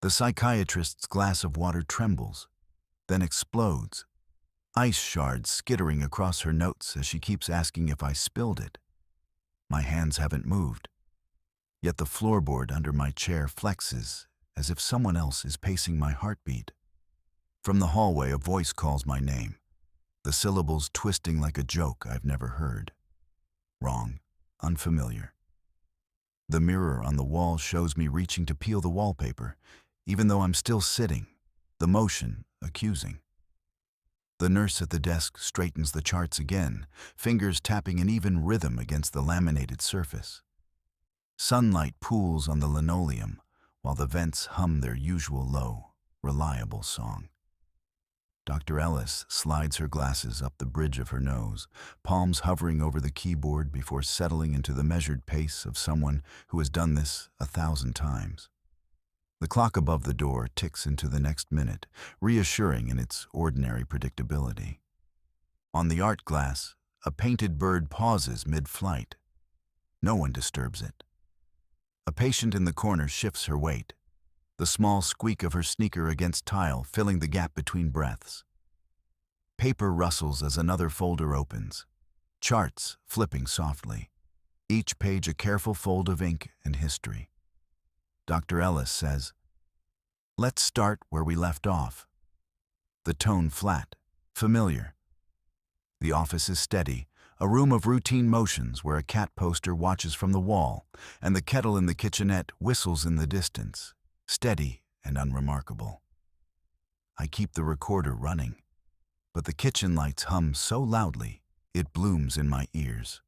The psychiatrist's glass of water trembles, then explodes, ice shards skittering across her notes as she keeps asking if I spilled it. My hands haven't moved, yet the floorboard under my chair flexes as if someone else is pacing my heartbeat. From the hallway, a voice calls my name, the syllables twisting like a joke I've never heard. Wrong, unfamiliar. The mirror on the wall shows me reaching to peel the wallpaper, even though I'm still sitting, the motion accusing. The nurse at the desk straightens the charts again, fingers tapping an even rhythm against the laminated surface. Sunlight pools on the linoleum, while the vents hum their usual low, reliable song. Dr. Ellis slides her glasses up the bridge of her nose, palms hovering over the keyboard before settling into the measured pace of someone who has done this 1,000 times. The clock above the door ticks into the next minute, reassuring in its ordinary predictability. On the art glass, a painted bird pauses mid-flight. No one disturbs it. A patient in the corner shifts her weight, the small squeak of her sneaker against tile filling the gap between breaths. Paper rustles as another folder opens, charts flipping softly, each page a careful fold of ink and history. Dr. Ellis says, "Let's start where we left off." The tone flat, familiar. The office is steady, a room of routine motions where a cat poster watches from the wall, and the kettle in the kitchenette whistles in the distance, steady and unremarkable. I keep the recorder running, but the kitchen lights hum so loudly it blooms in my ears.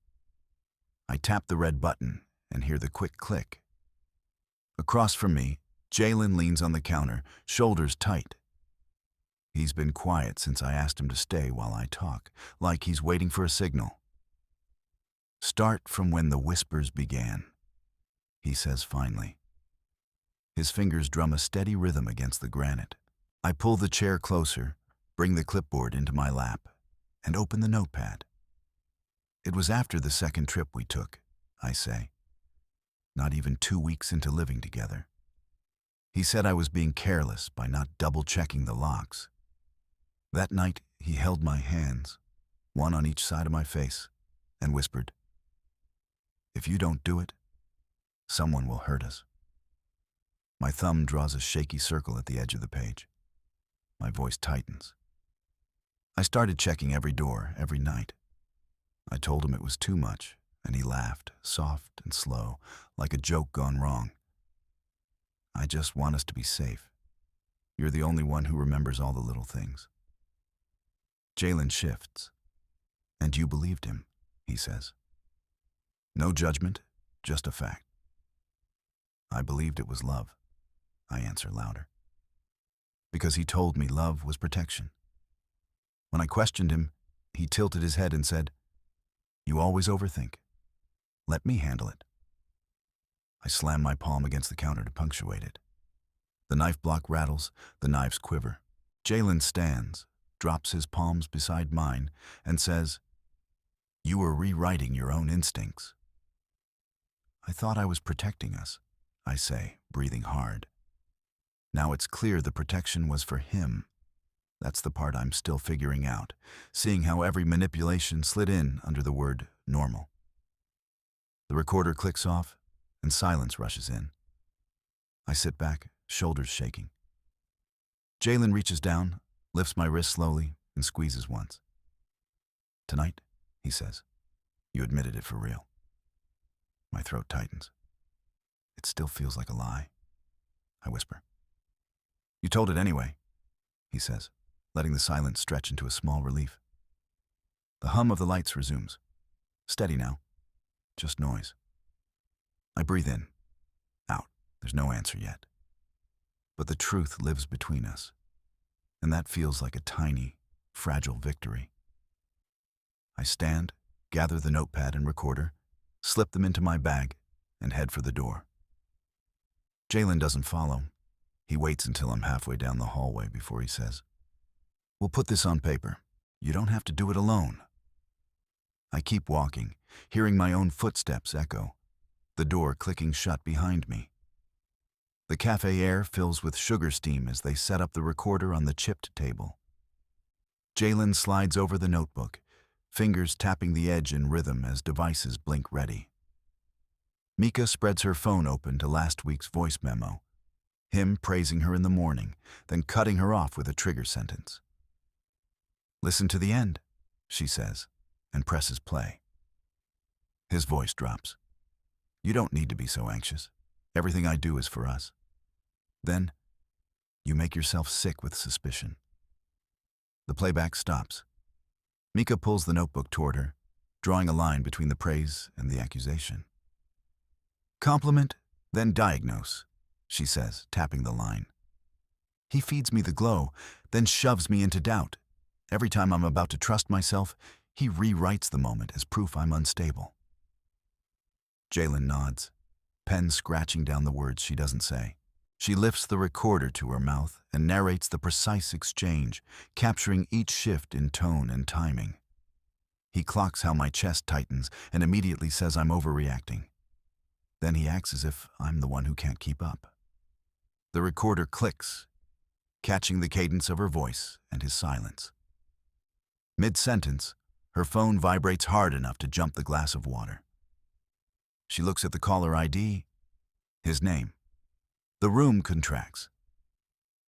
I tap the red button and hear the quick click. Across from me, Jalen leans on the counter, shoulders tight. He's been quiet since I asked him to stay while I talk, like he's waiting for a signal. "Start from when the whispers began," he says finally. His fingers drum a steady rhythm against the granite. I pull the chair closer, bring the clipboard into my lap, and open the notepad. "It was after the second trip we took," I say. "Not even 2 weeks into living together. He said I was being careless by not double-checking the locks. That night, he held my hands, one on each side of my face, and whispered, 'If you don't do it, someone will hurt us.'" My thumb draws a shaky circle at the edge of the page. My voice tightens. I started checking every door, every night. I told him it was too much, and he laughed, soft and slow, like a joke gone wrong. "I just want us to be safe. You're the only one who remembers all the little things." Jalen shifts. "And you believed him," he says. "No judgment, just a fact." "I believed it was love," I answer louder. "Because he told me love was protection. When I questioned him, he tilted his head and said, 'You always overthink. Let me handle it.'" I slam my palm against the counter to punctuate it. The knife block rattles, the knives quiver. Jalen stands, drops his palms beside mine, and says, "You were rewriting your own instincts." "I thought I was protecting us," I say, breathing hard. Now it's clear the protection was for him. That's the part I'm still figuring out, seeing how every manipulation slid in under the word normal. The recorder clicks off, and silence rushes in. I sit back, shoulders shaking. Jalen reaches down, lifts my wrist slowly, and squeezes once. "Tonight," he says, "you admitted it for real." My throat tightens. "It still feels like a lie," I whisper. "You told it anyway," he says, letting the silence stretch into a small relief. The hum of the lights resumes. Steady now. Just noise. I breathe in, out. There's no answer yet. But the truth lives between us, and that feels like a tiny, fragile victory. I stand, gather the notepad and recorder, slip them into my bag, and head for the door. Jalen doesn't follow. He waits until I'm halfway down the hallway before he says, "We'll put this on paper. You don't have to do it alone." I keep walking, hearing my own footsteps echo, the door clicking shut behind me. The cafe air fills with sugar steam as they set up the recorder on the chipped table. Jalen slides over the notebook, fingers tapping the edge in rhythm as devices blink ready. Mika spreads her phone open to last week's voice memo, him praising her in the morning, then cutting her off with a trigger sentence. "Listen to the end," she says, and presses play. His voice drops. "You don't need to be so anxious. Everything I do is for us." Then, you make yourself sick with suspicion. The playback stops. Mika pulls the notebook toward her, drawing a line between the praise and the accusation. "Compliment, then diagnose," she says, tapping the line. "He feeds me the glow, then shoves me into doubt. Every time I'm about to trust myself, he rewrites the moment as proof I'm unstable." Jalen nods, pen scratching down the words she doesn't say. She lifts the recorder to her mouth and narrates the precise exchange, capturing each shift in tone and timing. He clocks how my chest tightens and immediately says I'm overreacting. Then he acts as if I'm the one who can't keep up. The recorder clicks, catching the cadence of her voice and his silence. Mid-sentence, her phone vibrates hard enough to jump the glass of water. She looks at the caller ID, his name. The room contracts.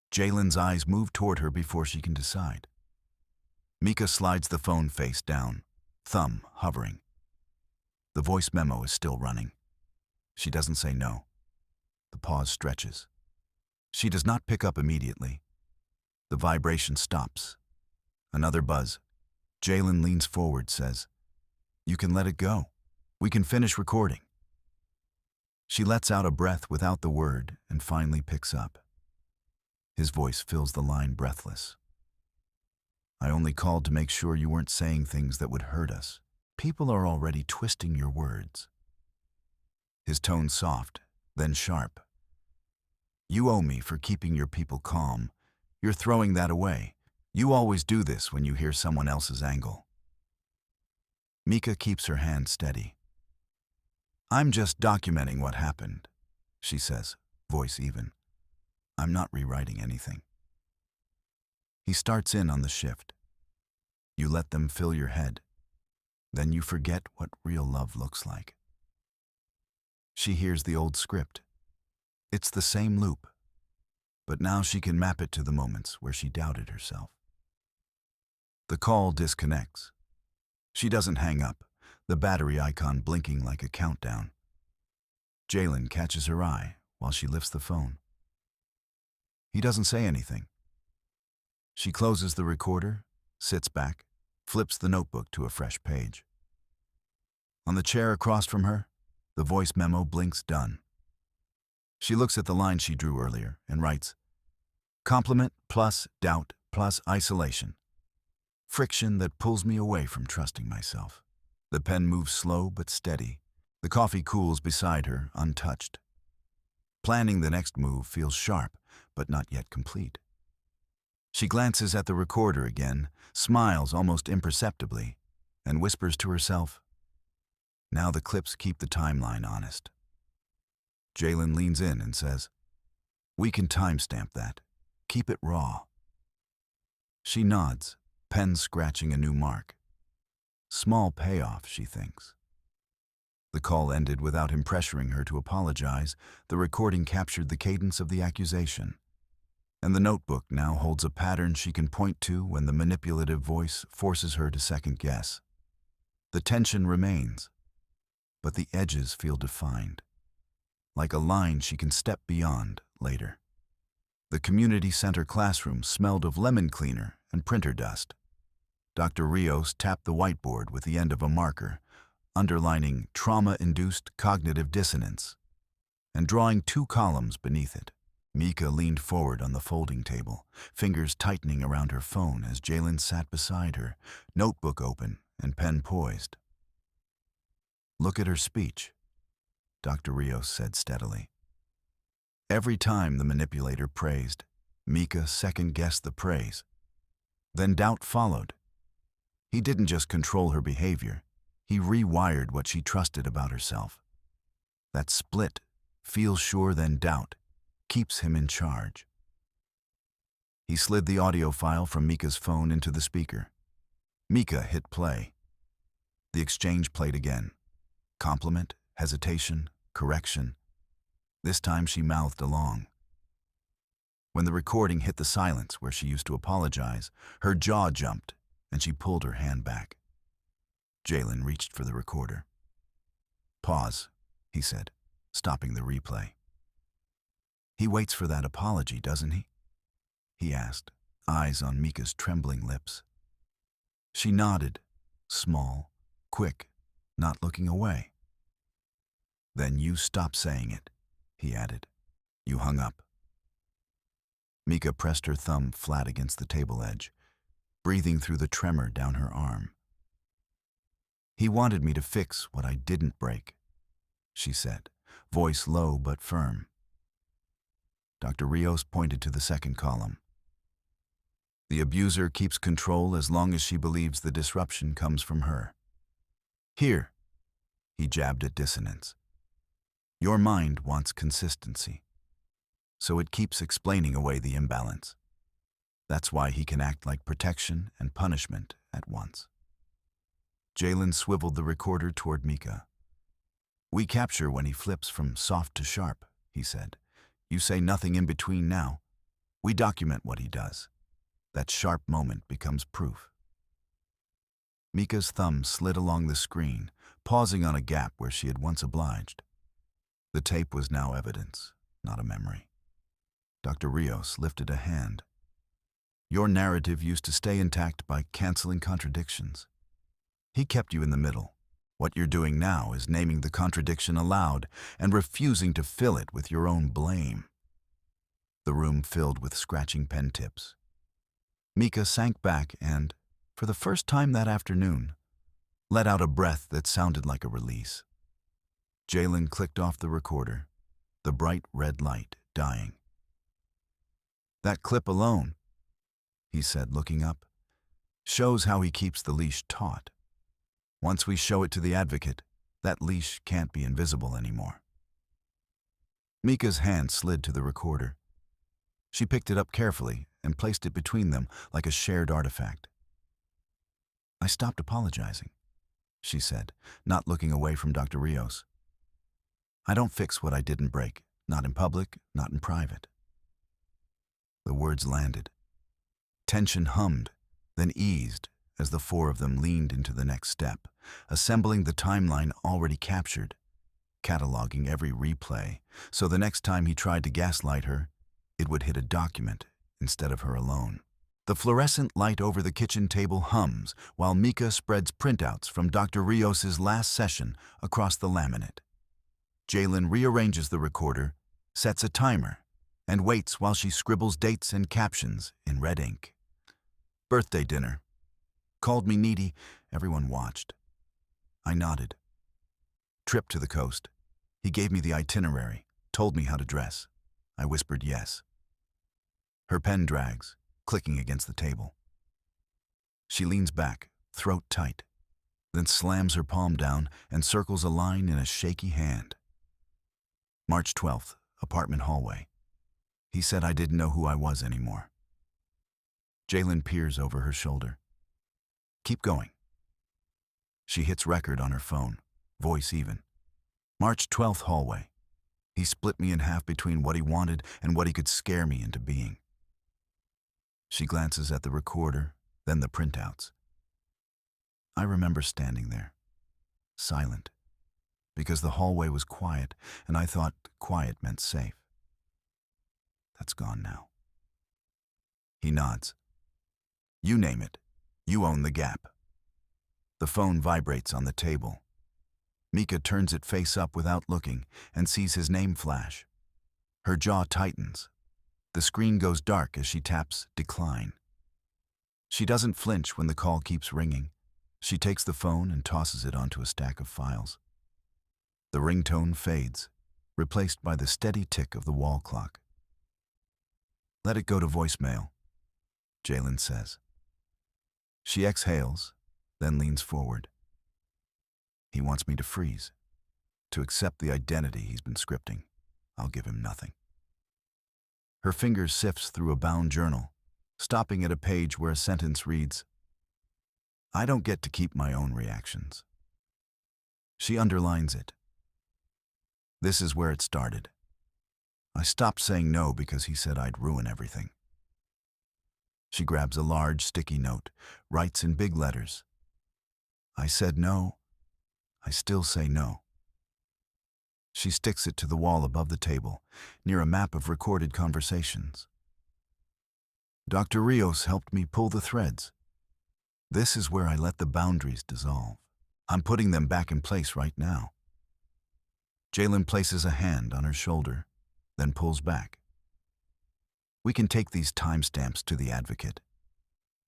Jalen's eyes move toward her before she can decide. Mika slides the phone face down, thumb hovering. The voice memo is still running. She doesn't say no. The pause stretches. She does not pick up immediately. The vibration stops. Another buzz. Jalen leans forward, says, "You can let it go. We can finish recording." She lets out a breath without the word and finally picks up. His voice fills the line breathless. "I only called to make sure you weren't saying things that would hurt us. People are already twisting your words." His tone soft, then sharp. "You owe me for keeping your people calm. You're throwing that away. You always do this when you hear someone else's angle." Mika keeps her hand steady. "I'm just documenting what happened," she says, voice even. "I'm not rewriting anything." He starts in on the shift. You let them fill your head. Then you forget what real love looks like. She hears the old script. It's the same loop, but now she can map it to the moments where she doubted herself. The call disconnects. She doesn't hang up, the battery icon blinking like a countdown. Jalen catches her eye while she lifts the phone. He doesn't say anything. She closes the recorder, sits back, flips the notebook to a fresh page. On the chair across from her, the voice memo blinks done. She looks at the line she drew earlier and writes, "Compliment plus doubt plus isolation. Friction that pulls me away from trusting myself." The pen moves slow but steady. The coffee cools beside her, untouched. Planning the next move feels sharp, but not yet complete. She glances at the recorder again, smiles almost imperceptibly, and whispers to herself, "Now the clips keep the timeline honest." Jalen leans in and says, "We can timestamp that. Keep it raw." She nods, pen scratching a new mark. Small payoff, she thinks. The call ended without him pressuring her to apologize. The recording captured the cadence of the accusation. And the notebook now holds a pattern she can point to when the manipulative voice forces her to second guess. The tension remains, but the edges feel defined, like a line she can step beyond later. The community center classroom smelled of lemon cleaner and printer dust. Dr. Rios tapped the whiteboard with the end of a marker, underlining trauma-induced cognitive dissonance, and drawing 2 columns beneath it. Mika leaned forward on the folding table, fingers tightening around her phone as Jalen sat beside her, notebook open and pen poised. "Look at her speech," Dr. Rios said steadily. Every time the manipulator praised, Mika second-guessed the praise. Then doubt followed. He didn't just control her behavior, he rewired what she trusted about herself. That split, feel sure then doubt, keeps him in charge. He slid the audio file from Mika's phone into the speaker. Mika hit play. The exchange played again. Compliment, hesitation, correction. This time she mouthed along. When the recording hit the silence where she used to apologize, her jaw jumped and she pulled her hand back. Jalen reached for the recorder. "Pause," he said, stopping the replay. "He waits for that apology, doesn't he?" he asked, eyes on Mika's trembling lips. She nodded, small, quick, not looking away. "Then you stop saying it," he added. "You hung up." Mika pressed her thumb flat against the table edge, breathing through the tremor down her arm. "He wanted me to fix what I didn't break," she said, voice low but firm. Dr. Rios pointed to the second column. "The abuser keeps control as long as she believes the disruption comes from her. Here," he jabbed at dissonance. "Your mind wants consistency, so it keeps explaining away the imbalance. That's why he can act like protection and punishment at once." Jalen swiveled the recorder toward Mika. "We capture when he flips from soft to sharp," he said. "You say nothing in between now. We document what he does. That sharp moment becomes proof." Mika's thumb slid along the screen, pausing on a gap where she had once obliged. The tape was now evidence, not a memory. Dr. Rios lifted a hand. "Your narrative used to stay intact by canceling contradictions. He kept you in the middle. What you're doing now is naming the contradiction aloud and refusing to fill it with your own blame." The room filled with scratching pen tips. Mika sank back and, for the first time that afternoon, let out a breath that sounded like a release. Jalen clicked off the recorder, the bright red light dying. "That clip alone," he said, looking up, "shows how he keeps the leash taut. Once we show it to the advocate, that leash can't be invisible anymore." Mika's hand slid to the recorder. She picked it up carefully and placed it between them like a shared artifact. "I stopped apologizing," she said, not looking away from Dr. Rios. "I don't fix what I didn't break, not in public, not in private." The words landed. Tension hummed, then eased as the four of them leaned into the next step, assembling the timeline already captured, cataloging every replay, so the next time he tried to gaslight her, it would hit a document instead of her alone. The fluorescent light over the kitchen table hums while Mika spreads printouts from Dr. Rios's last session across the laminate. Jalen rearranges the recorder, sets a timer, and waits while she scribbles dates and captions in red ink. "Birthday dinner. Called me needy." Everyone watched. I nodded. "Trip to the coast. He gave me the itinerary, told me how to dress." I whispered yes. Her pen drags, clicking against the table. She leans back, throat tight, then slams her palm down and circles a line in a shaky hand. "March 12th, apartment hallway. He said I didn't know who I was anymore." Jalen peers over her shoulder. "Keep going." She hits record on her phone, voice even. "March 12th hallway. He split me in half between what he wanted and what he could scare me into being." She glances at the recorder, then the printouts. I remember standing there, silent, because the hallway was quiet and I thought quiet meant safe. That's gone now. He nods. "You name it. You own the gap." The phone vibrates on the table. Mika turns it face up without looking and sees his name flash. Her jaw tightens. The screen goes dark as she taps decline. She doesn't flinch when the call keeps ringing. She takes the phone and tosses it onto a stack of files. The ringtone fades, replaced by the steady tick of the wall clock. "Let it go to voicemail," Jalen says. She exhales, then leans forward. He wants me to freeze, to accept the identity he's been scripting. I'll give him nothing. Her finger sifts through a bound journal, stopping at a page where a sentence reads, "I don't get to keep my own reactions." She underlines it. This is where it started. I stopped saying no because he said I'd ruin everything. She grabs a large sticky note, writes in big letters, "I said no. I still say no." She sticks it to the wall above the table, near a map of recorded conversations. Dr. Rios helped me pull the threads. This is where I let the boundaries dissolve. I'm putting them back in place right now. Jalen places a hand on her shoulder, then pulls back. We can take these timestamps to the advocate.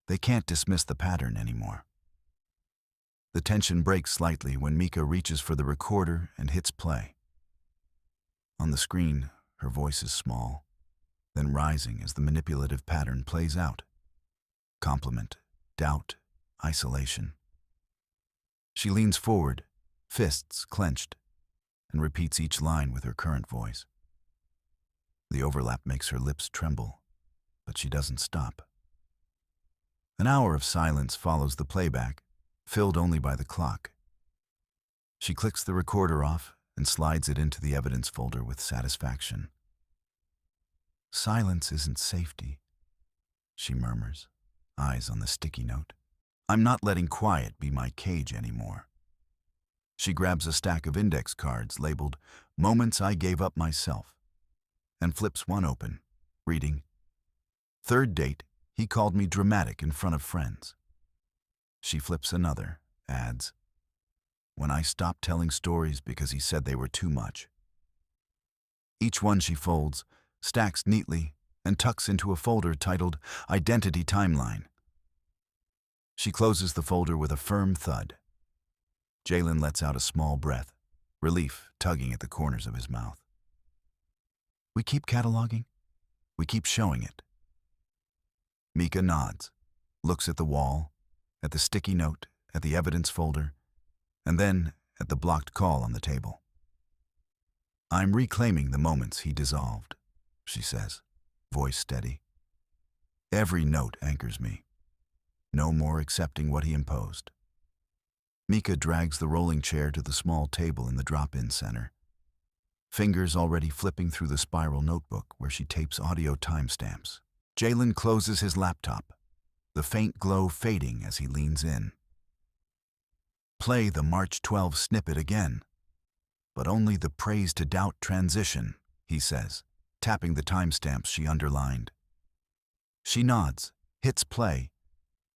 They can't dismiss the pattern anymore. The tension breaks slightly when Mika reaches for the recorder and hits play. On the screen, her voice is small, then rising as the manipulative pattern plays out. Compliment, doubt, isolation. She leans forward, fists clenched, and repeats each line with her current voice. The overlap makes her lips tremble, but she doesn't stop. An hour of silence follows the playback, filled only by the clock. She clicks the recorder off and slides it into the evidence folder with satisfaction. Silence isn't safety, she murmurs, eyes on the sticky note. I'm not letting quiet be my cage anymore. She grabs a stack of index cards labeled "Moments I Gave Up Myself" and flips one open, reading, "Third date, he called me dramatic in front of friends." She flips another, adds, "When I stopped telling stories because he said they were too much." Each one she folds, stacks neatly, and tucks into a folder titled Identity Timeline. She closes the folder with a firm thud. Jalen lets out a small breath, relief tugging at the corners of his mouth. We keep cataloging. We keep showing it. Mika nods, looks at the wall, at the sticky note, at the evidence folder, and then at the blocked call on the table. I'm reclaiming the moments he dissolved, she says, voice steady. Every note anchors me. No more accepting what he imposed. Mika drags the rolling chair to the small table in the drop-in center, fingers already flipping through the spiral notebook where she tapes audio timestamps. Jalen closes his laptop, the faint glow fading as he leans in. Play the March 12 snippet again, but only the praise to doubt transition, he says, tapping the timestamps she underlined. She nods, hits play,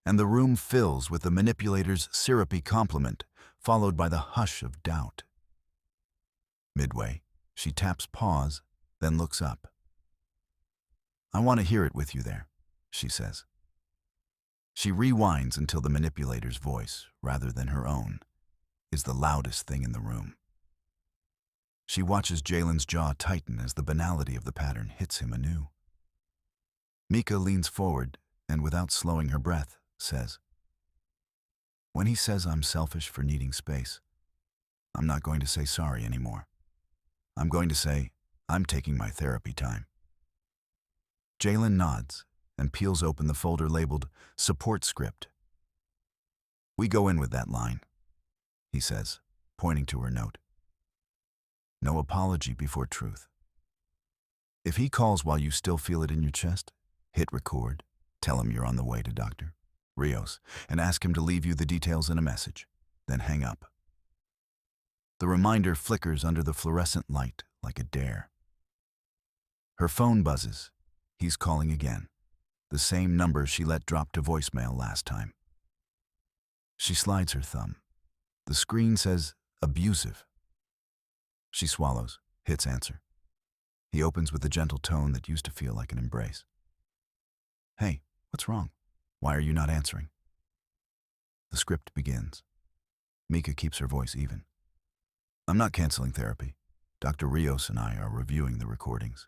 and the room fills with the manipulator's syrupy compliment, followed by the hush of doubt. Midway, she taps pause, then looks up. I want to hear it with you there, she says. She rewinds until the manipulator's voice, rather than her own, is the loudest thing in the room. She watches Jalen's jaw tighten as the banality of the pattern hits him anew. Mika leans forward and, without slowing her breath, says, when he says I'm selfish for needing space, I'm not going to say sorry anymore. I'm going to say, I'm taking my therapy time. Jalen nods and peels open the folder labeled Support Script. We go in with that line, he says, pointing to her note. No apology before truth. If he calls while you still feel it in your chest, hit record, tell him you're on the way to Dr. Rios, and ask him to leave you the details in a message, then hang up. The reminder flickers under the fluorescent light like a dare. Her phone buzzes. He's calling again, the same number she let drop to voicemail last time. She slides her thumb. The screen says, abusive. She swallows, hits answer. He opens with a gentle tone that used to feel like an embrace. Hey, what's wrong? Why are you not answering? The script begins. Mika keeps her voice even. I'm not canceling therapy. Dr. Rios and I are reviewing the recordings.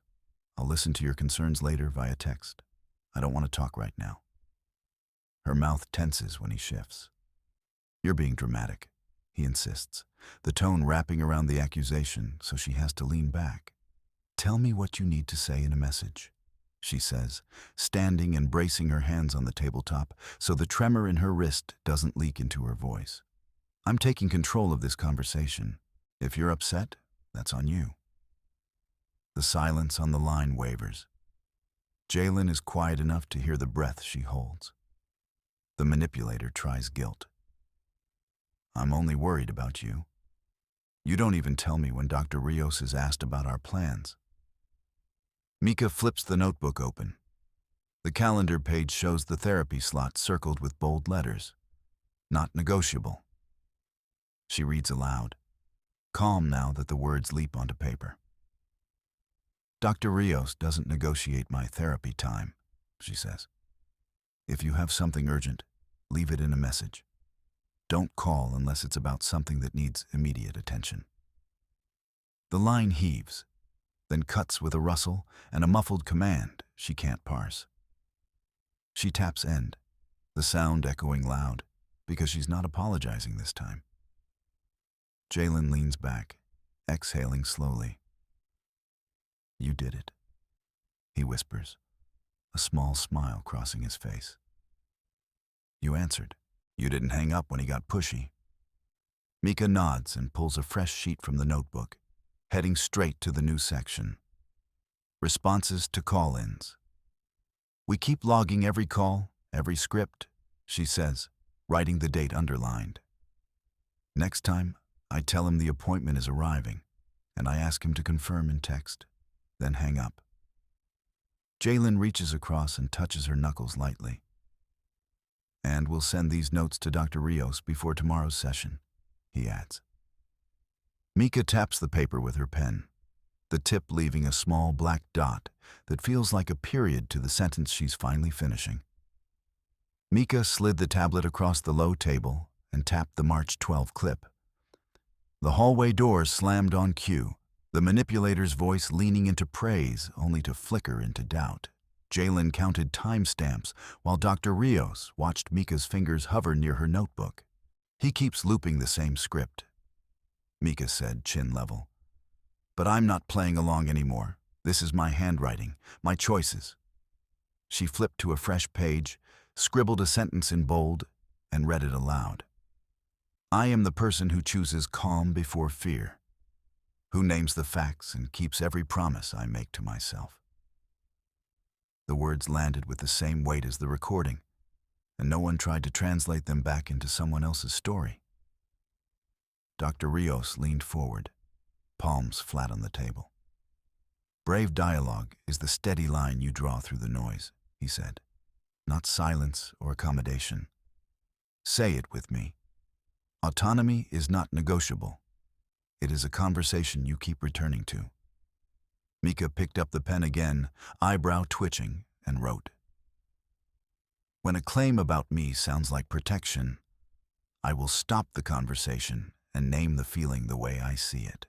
I'll listen to your concerns later via text. I don't want to talk right now. Her mouth tenses when he shifts. You're being dramatic, he insists, the tone wrapping around the accusation so she has to lean back. Tell me what you need to say in a message. she says, standing and bracing her hands on the tabletop so the tremor in her wrist doesn't leak into her voice. I'm taking control of this conversation. If you're upset, that's on you. The silence on the line wavers. Jalen is quiet enough to hear the breath she holds. The manipulator tries guilt. I'm only worried about you. You don't even tell me when Dr. Rios is asked about our plans. Mika flips the notebook open. The calendar page shows the therapy slot circled with bold letters. Not negotiable. She reads aloud, calm now that the words leap onto paper. Dr. Rios doesn't negotiate my therapy time, she says. If you have something urgent, leave it in a message. Don't call unless it's about something that needs immediate attention. The line heaves, then cuts with a rustle and a muffled command she can't parse. She taps end, the sound echoing loud, because she's not apologizing this time. Jalen leans back, exhaling slowly. You did it, he whispers, a small smile crossing his face. You answered. You didn't hang up when he got pushy. Mika nods and pulls a fresh sheet from the notebook, heading straight to the new section. Responses to call-ins. We keep logging every call, every script, she says, writing the date underlined. Next time, I tell him the appointment is arriving, and I ask him to confirm in text, then hang up. Jalen reaches across and touches her knuckles lightly. And we'll send these notes to Dr. Rios before tomorrow's session, he adds. Mika taps the paper with her pen, the tip leaving a small black dot that feels like a period to the sentence she's finally finishing. Mika slid the tablet across the low table and tapped the March 12 clip. The hallway door slammed on cue, the manipulator's voice leaning into praise only to flicker into doubt. Jalen counted timestamps while Dr. Rios watched Mika's fingers hover near her notebook. He keeps looping the same script, Mika said, chin level. But I'm not playing along anymore. This is my handwriting, my choices. She flipped to a fresh page, scribbled a sentence in bold, and read it aloud. I am the person who chooses calm before fear, who names the facts and keeps every promise I make to myself. The words landed with the same weight as the recording, and no one tried to translate them back into someone else's story. Dr. Rios leaned forward, palms flat on the table. Brave dialogue is the steady line you draw through the noise, he said, not silence or accommodation. Say it with me. Autonomy is not negotiable. It is a conversation you keep returning to. Mika picked up the pen again, eyebrow twitching, and wrote. When a claim about me sounds like protection, I will stop the conversation and name the feeling the way I see it.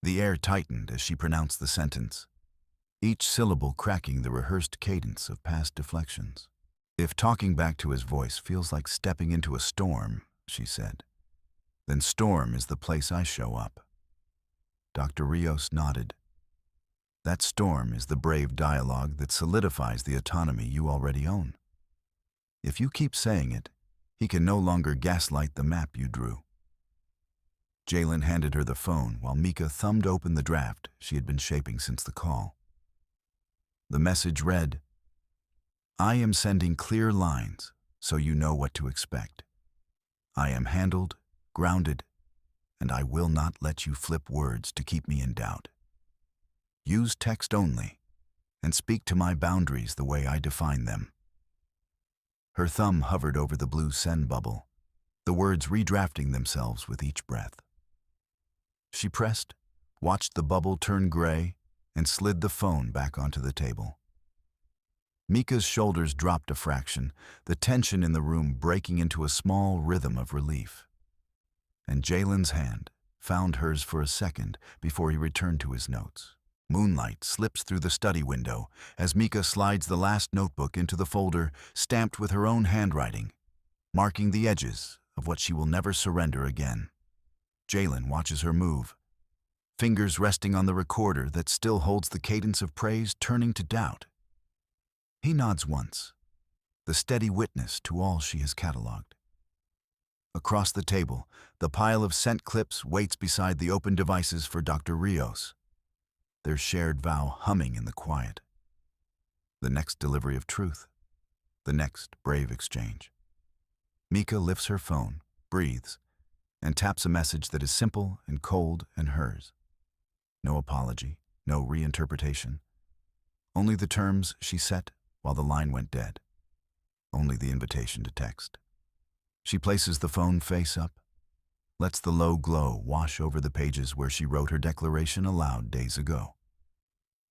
The air tightened as she pronounced the sentence, each syllable cracking the rehearsed cadence of past deflections. If talking back to his voice feels like stepping into a storm, she said, then storm is the place I show up. Dr. Rios nodded. That storm is the brave dialogue that solidifies the autonomy you already own. If you keep saying it, he can no longer gaslight the map you drew. Jalen handed her the phone while Mika thumbed open the draft she had been shaping since the call. The message read, I am sending clear lines so you know what to expect. I am handled, grounded, and I will not let you flip words to keep me in doubt. Use text only, and speak to my boundaries the way I define them. Her thumb hovered over the blue send bubble, the words redrafting themselves with each breath. She pressed, watched the bubble turn gray, and slid the phone back onto the table. Mika's shoulders dropped a fraction, the tension in the room breaking into a small rhythm of relief. And Jalen's hand found hers for a second before he returned to his notes. Moonlight slips through the study window as Mika slides the last notebook into the folder stamped with her own handwriting, marking the edges of what she will never surrender again. Jalen watches her move, fingers resting on the recorder that still holds the cadence of praise turning to doubt. He nods once, the steady witness to all she has catalogued. Across the table, the pile of scent clips waits beside the open devices for Dr. Rios, their shared vow humming in the quiet. The next delivery of truth, the next brave exchange. Mika lifts her phone, breathes, and taps a message that is simple and cold and hers. No apology, no reinterpretation. Only the terms she set while the line went dead. Only the invitation to text. She places the phone face up, lets the low glow wash over the pages where she wrote her declaration aloud days ago,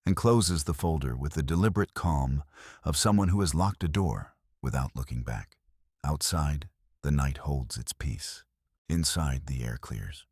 and closes the folder with the deliberate calm of someone who has locked a door without looking back. Outside, the night holds its peace. Inside, the air clears.